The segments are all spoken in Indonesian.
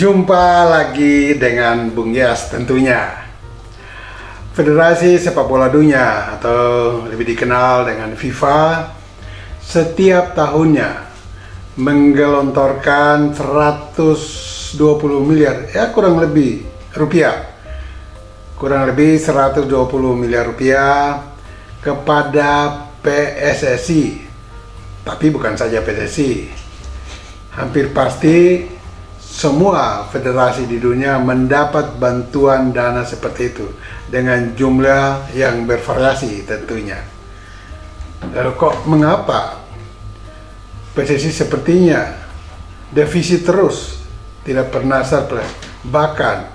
Jumpa lagi dengan Bung Yas tentunya. Federasi Sepak Bola Dunia atau lebih dikenal dengan FIFA setiap tahunnya menggelontorkan 120 miliar, ya kurang lebih rupiah. Kurang lebih 120 miliar rupiah kepada PSSI. Tapi bukan saja PSSI. Hampir pasti semua federasi di dunia mendapat bantuan dana seperti itu dengan jumlah yang bervariasi tentunya. Lalu kok mengapa PSSI sepertinya defisit terus, tidak pernah surplus, bahkan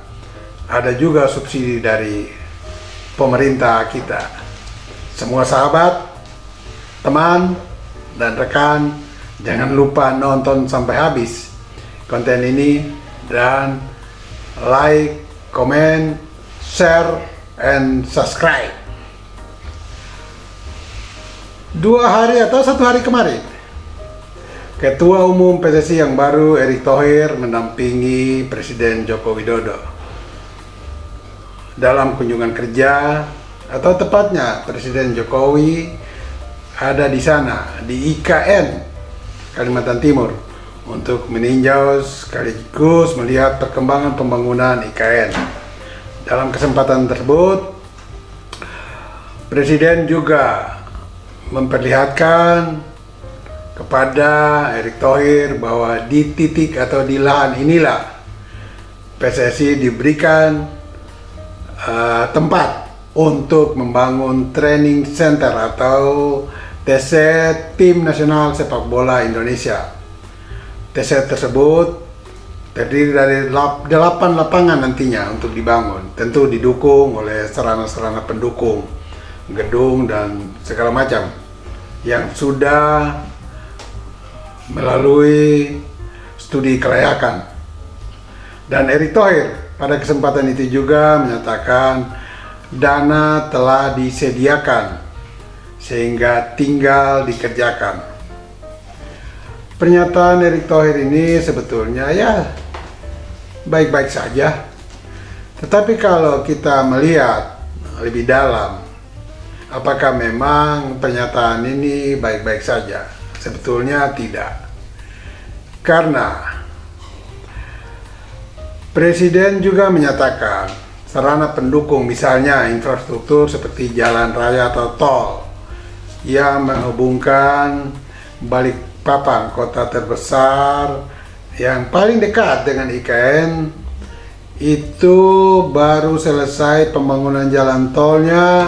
ada juga subsidi dari pemerintah kita. Semua sahabat, teman, dan rekan, jangan lupa nonton sampai habis konten ini dan like, comment, share, and subscribe. 2 hari atau 1 hari kemarin, Ketua Umum PSSI yang baru Erick Thohir mendampingi Presiden Joko Widodo dalam kunjungan kerja, atau tepatnya Presiden Jokowi ada di sana di IKN Kalimantan Timur untuk meninjau sekaligus melihat perkembangan pembangunan IKN. Dalam kesempatan tersebut, Presiden juga memperlihatkan kepada Erick Thohir bahwa di titik atau di lahan inilah PSSI diberikan tempat untuk membangun training center atau TC Tim Nasional Sepak Bola Indonesia. TC tersebut terdiri dari 8 lapangan nantinya untuk dibangun, tentu didukung oleh sarana-sarana pendukung, gedung dan segala macam yang sudah melalui studi kelayakan. Dan Erick Thohir pada kesempatan itu juga menyatakan dana telah disediakan sehingga tinggal dikerjakan. Pernyataan Erick Thohir ini sebetulnya ya baik-baik saja. Tetapi kalau kita melihat lebih dalam, apakah memang pernyataan ini baik-baik saja? Sebetulnya tidak. Karena Presiden juga menyatakan sarana pendukung, misalnya infrastruktur seperti jalan raya atau tol yang menghubungkan Balikpapan, kota terbesar yang paling dekat dengan IKN, itu baru selesai pembangunan jalan tolnya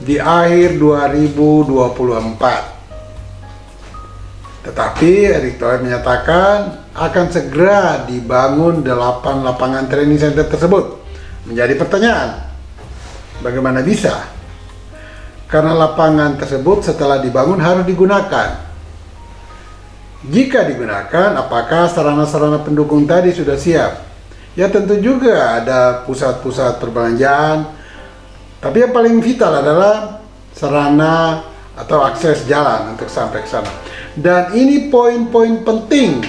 di akhir 2024. Tetapi Erick Thohir menyatakan akan segera dibangun 8 lapangan training center tersebut. Menjadi pertanyaan, bagaimana bisa? Karena lapangan tersebut setelah dibangun harus digunakan. Jika digunakan, apakah sarana-sarana pendukung tadi sudah siap? Ya tentu juga ada pusat-pusat perbelanjaan, tapi yang paling vital adalah sarana atau akses jalan untuk sampai ke sana. Dan ini poin-poin penting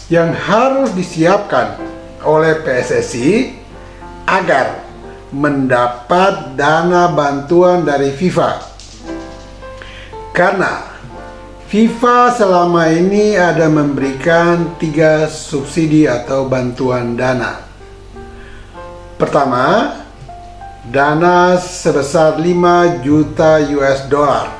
yang harus disiapkan oleh PSSI agar mendapat dana bantuan dari FIFA. Karena FIFA selama ini ada memberikan 3 subsidi atau bantuan dana. Pertama, dana sebesar 5 juta US dollar.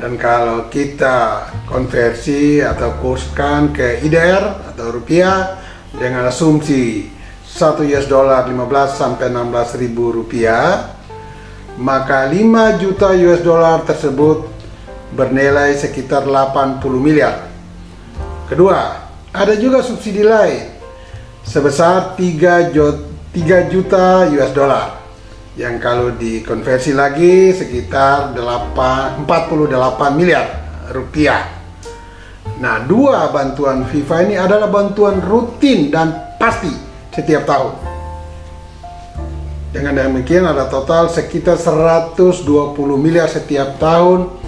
Dan kalau kita konversi atau kurskan ke IDR atau rupiah dengan asumsi 1 US dollar 15 sampai 16 ribu rupiah, maka 5 juta US dollar tersebut bernilai sekitar 80 miliar. Kedua, ada juga subsidi lain sebesar 3 juta US dollar yang kalau dikonversi lagi sekitar 48 miliar rupiah. Nah, 2 bantuan FIFA ini adalah bantuan rutin dan pasti setiap tahun. Dengan demikian ada total sekitar 120 miliar setiap tahun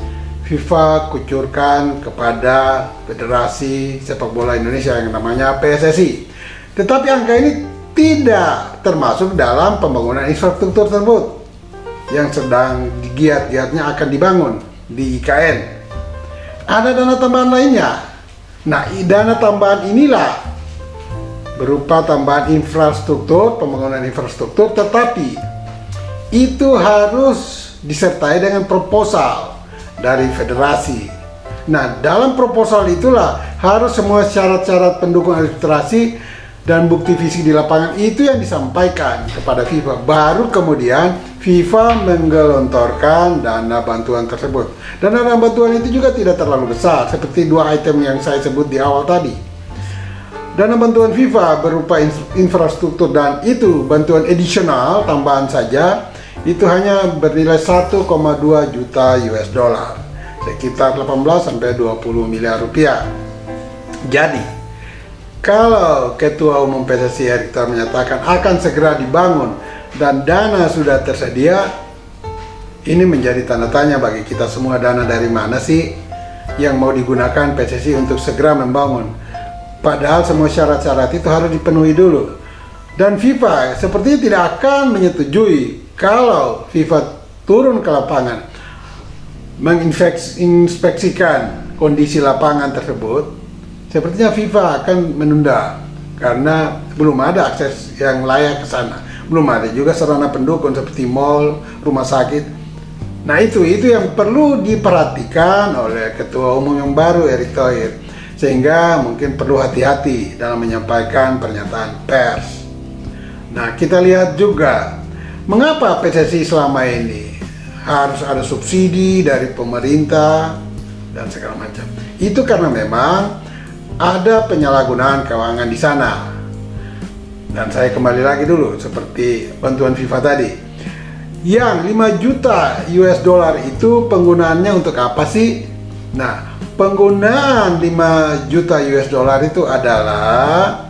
FIFA kucurkan kepada Federasi Sepak Bola Indonesia yang namanya PSSI. Tetapi angka ini tidak termasuk dalam pembangunan infrastruktur tersebut yang sedang giat-giatnya akan dibangun di IKN. Ada dana tambahan lainnya. Nah, dana tambahan inilah berupa tambahan infrastruktur, pembangunan infrastruktur, tetapi itu harus disertai dengan proposal dari federasi. Nah, dalam proposal itulah harus semua syarat-syarat pendukung administrasi dan bukti fisik di lapangan itu yang disampaikan kepada FIFA. Baru kemudian FIFA menggelontorkan dana bantuan tersebut. Dan dana bantuan itu juga tidak terlalu besar, seperti dua item yang saya sebut di awal tadi. Dana bantuan FIFA berupa infrastruktur dan itu bantuan additional, tambahan saja, itu hanya bernilai 1,2 juta US dollar, sekitar 18 sampai 20 miliar rupiah. Jadi, kalau Ketua Umum PSSI Erick Thohir menyatakan akan segera dibangun dan dana sudah tersedia, ini menjadi tanda tanya bagi kita semua, dana dari mana sih yang mau digunakan PSSI untuk segera membangun? Padahal semua syarat-syarat itu harus dipenuhi dulu. Dan FIFA sepertinya tidak akan menyetujui kalau FIFA turun ke lapangan menginspeksikan kondisi lapangan tersebut. Sepertinya FIFA akan menunda karena belum ada akses yang layak ke sana. Belum ada juga sarana pendukung seperti mall, rumah sakit. Nah, itu yang perlu diperhatikan oleh Ketua Umum yang baru Erick Thohir, sehingga mungkin perlu hati-hati dalam menyampaikan pernyataan pers. Nah, kita lihat juga mengapa PSSI selama ini harus ada subsidi dari pemerintah dan segala macam. Itu karena memang ada penyalahgunaan keuangan di sana. Dan saya kembali lagi dulu seperti bantuan FIFA tadi. Yang 5 juta US dollar itu penggunaannya untuk apa sih? Nah, penggunaan 5 juta US dollar itu adalah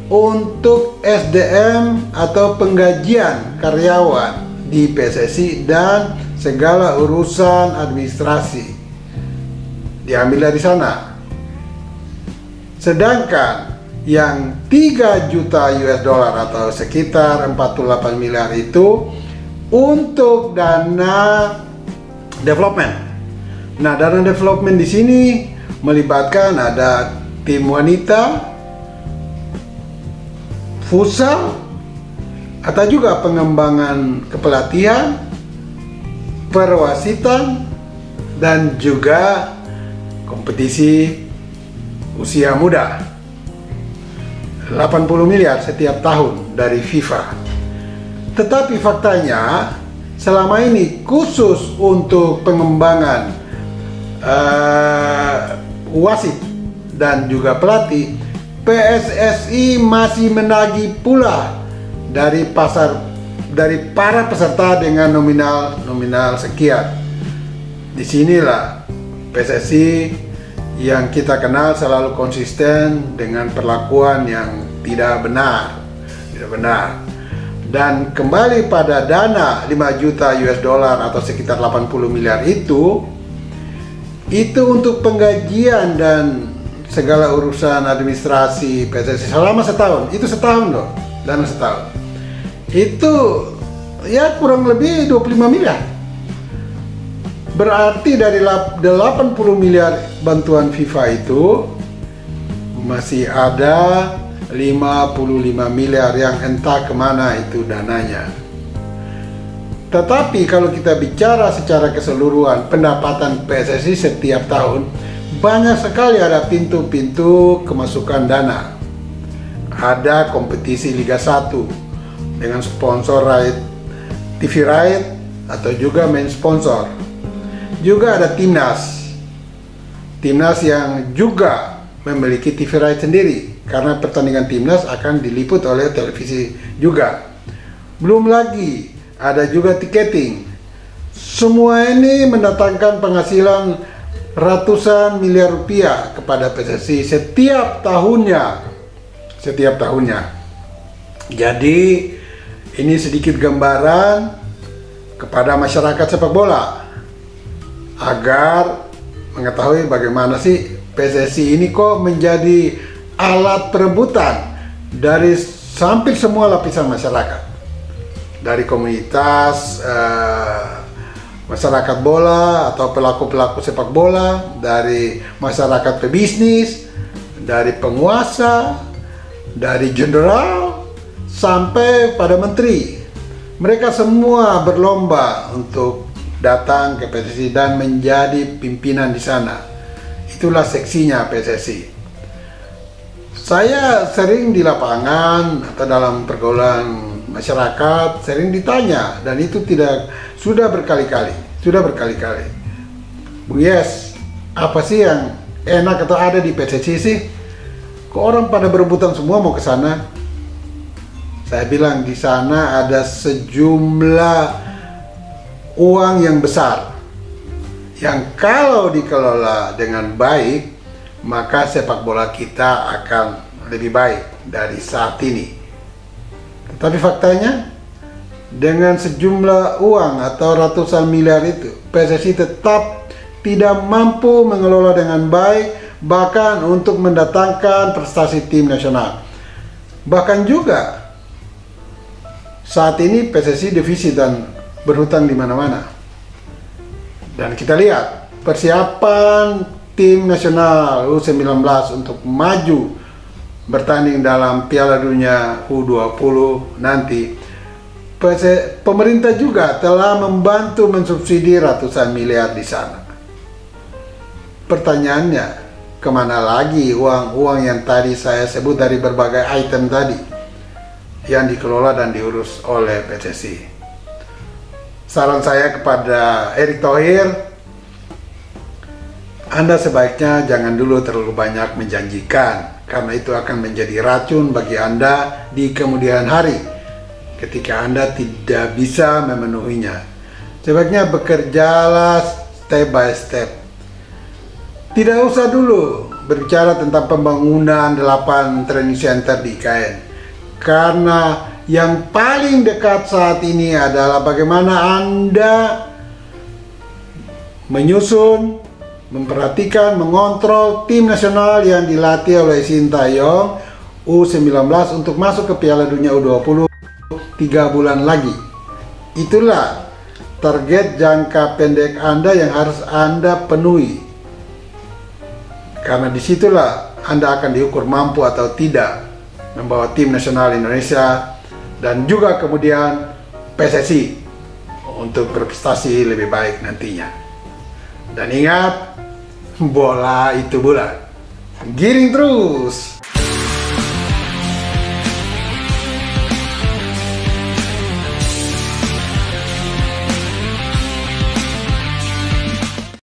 untuk SDM atau penggajian karyawan di PSSI dan segala urusan administrasi diambil dari sana. Sedangkan yang 3 juta US dollar atau sekitar 48 miliar itu untuk dana development. Nah, dana development di sini melibatkan ada tim wanita, futsal, atau juga pengembangan kepelatihan, perwasitan, dan juga kompetisi usia muda. 80 miliar setiap tahun dari FIFA. Tetapi faktanya selama ini khusus untuk pengembangan wasit dan juga pelatih, PSSI masih menagih pula dari para peserta dengan nominal sekian. Disinilah PSSI yang kita kenal selalu konsisten dengan perlakuan yang tidak benar. Dan kembali pada dana 5 juta US dollar atau sekitar 80 miliar itu untuk penggajian dan segala urusan administrasi PSSI selama setahun. Itu setahun loh, dana setahun. Itu ya kurang lebih 25 miliar. Berarti dari 80 miliar bantuan FIFA itu masih ada 55 miliar yang entah kemana itu dananya. Tetapi kalau kita bicara secara keseluruhan pendapatan PSSI setiap tahun, banyak sekali ada pintu-pintu kemasukan dana. Ada kompetisi Liga 1 dengan sponsor right, TV right, atau juga main sponsor. Juga ada timnas yang juga memiliki TV right sendiri, karena pertandingan timnas akan diliput oleh televisi juga. Belum lagi ada juga tiketing. Semua ini mendatangkan penghasilan ratusan miliar rupiah kepada PSSI setiap tahunnya. Jadi ini sedikit gambaran kepada masyarakat sepak bola. agar mengetahui bagaimana sih PSSI ini kok menjadi alat perebutan dari hampir semua lapisan masyarakat, dari komunitas masyarakat bola atau pelaku-pelaku sepak bola, dari masyarakat pebisnis, dari penguasa, dari jenderal, sampai pada menteri. Mereka semua berlomba untuk datang ke PSSI dan menjadi pimpinan di sana. Itulah seksinya PSSI. Saya sering di lapangan atau dalam pergaulan masyarakat sering ditanya, dan itu sudah berkali-kali. Bung Yes, apa sih yang enak atau ada di PSSI sih? Kok orang pada berebutan semua mau ke sana? Saya bilang di sana ada sejumlah uang yang besar yang kalau dikelola dengan baik, maka sepak bola kita akan lebih baik dari saat ini. Tapi faktanya, dengan sejumlah uang atau ratusan miliar itu, PSSI tetap tidak mampu mengelola dengan baik, bahkan untuk mendatangkan prestasi tim nasional. Bahkan juga saat ini PSSI defisit dan berhutang di mana-mana. Dan kita lihat persiapan tim nasional U19 untuk maju bertanding dalam Piala Dunia U20 nanti. Pemerintah juga telah membantu mensubsidi ratusan miliar di sana. Pertanyaannya, kemana lagi uang-uang yang tadi saya sebut dari berbagai item tadi yang dikelola dan diurus oleh PSSI? Saran saya kepada Erick Thohir, Anda sebaiknya jangan dulu terlalu banyak menjanjikan, karena itu akan menjadi racun bagi Anda di kemudian hari ketika Anda tidak bisa memenuhinya. Sebaiknya bekerjalah step by step. Tidak usah dulu berbicara tentang pembangunan 8 training center di IKN, karena yang paling dekat saat ini adalah bagaimana Anda menyusun, memperhatikan, mengontrol tim nasional yang dilatih oleh Sintayong U19 untuk masuk ke Piala Dunia U20 3 bulan lagi. Itulah target jangka pendek Anda yang harus Anda penuhi, karena disitulah Anda akan diukur mampu atau tidak membawa tim nasional Indonesia dan juga kemudian PSSI untuk berprestasi lebih baik nantinya. Dan ingat, bola itu bulat. Giring terus!